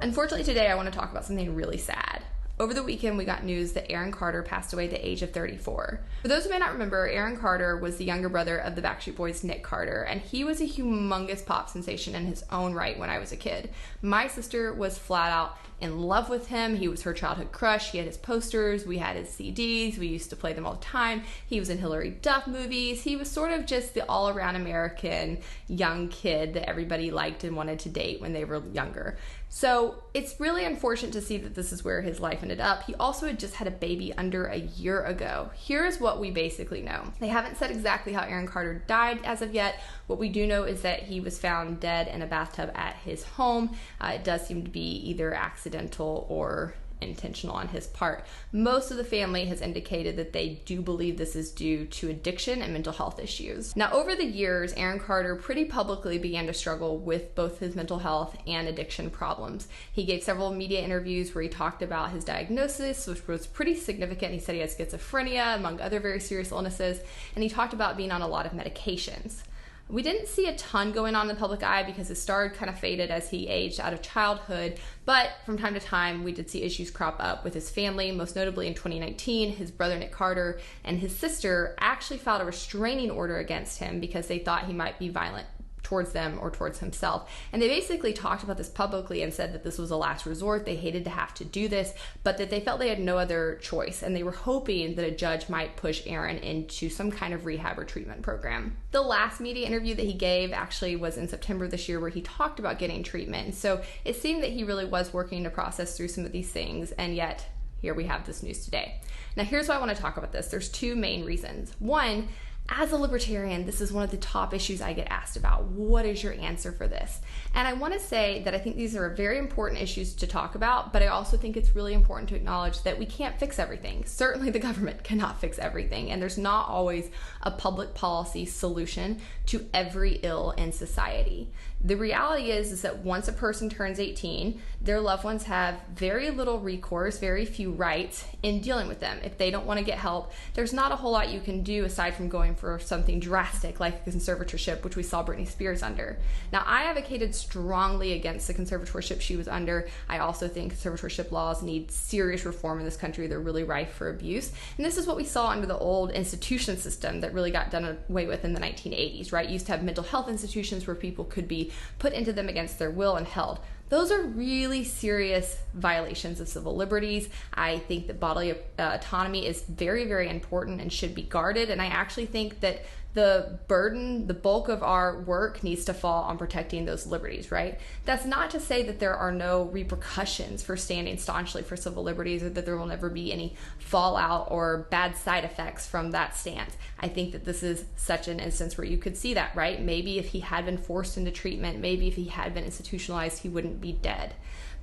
Unfortunately, today I want to talk about something really sad. Over the weekend, we got news that Aaron Carter passed away at the age of 34. For those who may not remember, Aaron Carter was the younger brother of the Backstreet Boys' Nick Carter, and he was a humongous pop sensation in his own right when I was a kid. My sister was flat out in love with him. He was her childhood crush. He had his posters. We had his CDs. We used to play them all the time. He was in Hilary Duff movies. He was sort of just the all-around American young kid that everybody liked and wanted to date when they were younger. So it's really unfortunate to see that this is where his life ended up. He also had just had a baby under a year ago. Here is what we basically know. They haven't said exactly how Aaron Carter died as of yet. What we do know is that he was found dead in a bathtub at his home. It does seem to be either accidental or intentional on his part. Most of the family has indicated that they do believe this is due to addiction and mental health issues. Now, over the years, Aaron Carter pretty publicly began to struggle with both his mental health and addiction problems. He gave several media interviews where he talked about his diagnosis, which was pretty significant. He said he had schizophrenia, among other very serious illnesses, and he talked about being on a lot of medications. We didn't see a ton going on in the public eye because his star kind of faded as he aged out of childhood, but from time to time we did see issues crop up with his family. Most notably in 2019, his brother Nick Carter and his sister actually filed a restraining order against him because they thought he might be violent towards them or towards himself. And they basically talked about this publicly and said that this was a last resort. They hated to have to do this, but that they felt they had no other choice. And they were hoping that a judge might push Aaron into some kind of rehab or treatment program. The last media interview that he gave actually was in September this year, where he talked about getting treatment. And so it seemed that he really was working to process through some of these things. And yet here we have this news today. Now, here's why I want to talk about this. There's two main reasons. One, as a libertarian, this is one of the top issues I get asked about. What is your answer for this? And I want to say that I think these are very important issues to talk about, but I also think it's really important to acknowledge that we can't fix everything. Certainly the government cannot fix everything, and there's not always a public policy solution to every ill in society. The reality is that once a person turns 18, their loved ones have very little recourse, very few rights in dealing with them. If they don't want to get help, there's not a whole lot you can do aside from going for something drastic like a conservatorship, which we saw Britney Spears under. Now, I advocated strongly against the conservatorship she was under. I also think conservatorship laws need serious reform in this country. They're really rife for abuse. And this is what we saw under the old institution system that really got done away with in the 1980s, right? You used to have mental health institutions where people could be put into them against their will and held. Those are really serious violations of civil liberties. I think that bodily autonomy is very, very important and should be guarded. And I actually think that the burden, the bulk of our work needs to fall on protecting those liberties, right? That's not to say that there are no repercussions for standing staunchly for civil liberties, or that there will never be any fallout or bad side effects from that stance. I think that this is such an instance where you could see that, right? Maybe if he had been forced into treatment, maybe if he had been institutionalized, he wouldn't be dead.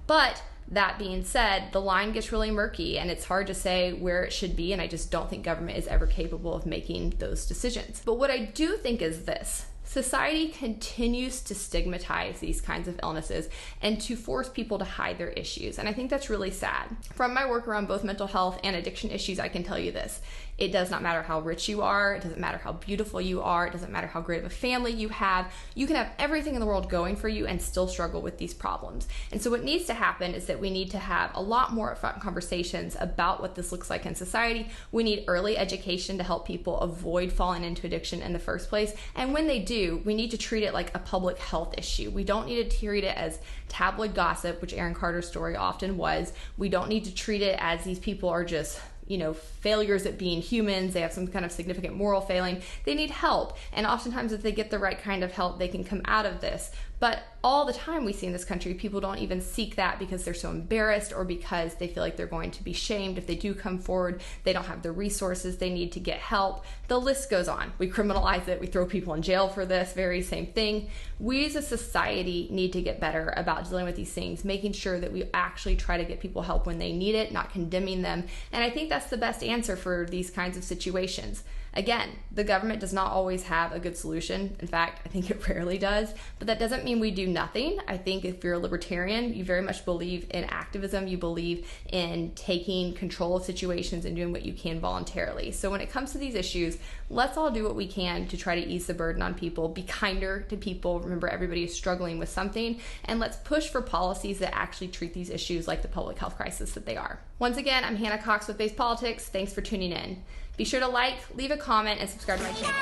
But that being said, the line gets really murky and it's hard to say where it should be, and I just don't think government is ever capable of making those decisions. But what I do think is this: society continues to stigmatize these kinds of illnesses and to force people to hide their issues. And I think that's really sad. From my work around both mental health and addiction issues, I can tell you this: it does not matter how rich you are. It doesn't matter how beautiful you are. It doesn't matter how great of a family you have. You can have everything in the world going for you and still struggle with these problems. And so what needs to happen is that we need to have a lot more upfront conversations about what this looks like in society. We need early education to help people avoid falling into addiction in the first place. And when they do, we need to treat it like a public health issue. We don't need to treat it as tabloid gossip, which Aaron Carter's story often was. We don't need to treat it as these people are just failures at being humans. They have some kind of significant moral failing. They need help. And oftentimes if they get the right kind of help, they can come out of this. But all the time we see in this country, people don't even seek that because they're so embarrassed, or because they feel like they're going to be shamed if they do come forward. They don't have the resources they need to get help. The list goes on. We criminalize it. We throw people in jail for this very same thing. We as a society need to get better about dealing with these things, making sure that we actually try to get people help when they need it, not condemning them. And I think that's the best answer for these kinds of situations. Again, the government does not always have a good solution. In fact, I think it rarely does, but that doesn't mean we do nothing. I think if you're a libertarian, you very much believe in activism. You believe in taking control of situations and doing what you can voluntarily. So when it comes to these issues, let's all do what we can to try to ease the burden on people, be kinder to people. Remember, everybody is struggling with something, and let's push for policies that actually treat these issues like the public health crisis that they are. Once again, I'm Hannah Cox with Base Politics. Thanks for tuning in. Be sure to like, leave a comment, and subscribe to my channel.